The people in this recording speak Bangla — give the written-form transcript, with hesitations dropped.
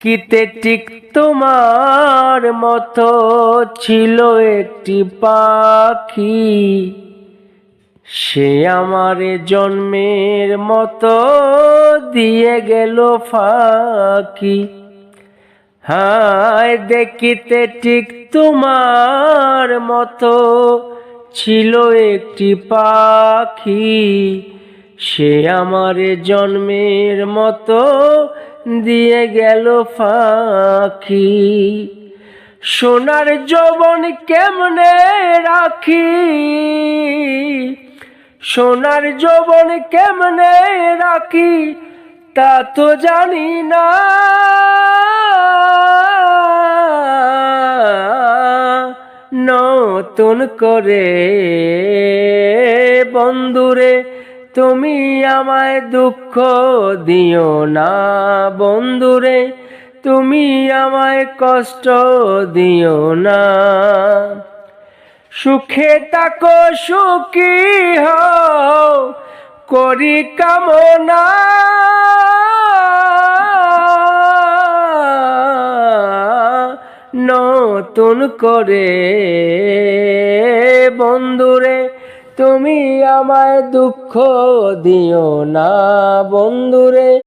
কিতে ঠিক তোমার মতো ছিল একটি পাখি, সে আমারে জন্মের মতো দিয়ে গেল ফাঁকি। হায় দেখিতে ঠিক তোমার মতো ছিল একটি পাখি, সে আমারে জন্মের মতো দিয়ে গেল ফাঁকি। সোনার যৌবন কেমনে রাখি, সোনার যৌবন কেমনে রাখি তা তো জানি না। নতুন করে বন্ধুরে তুমি আমায় দুঃখ দিও না, বন্ধুরে তুমি আমায় কষ্ট দিও না। সুখে থাকো সুখী হও করি কামনা, নতুন করে বন্ধুরে তুমি আমায় দুঃখ দিও না, বন্ধুরে।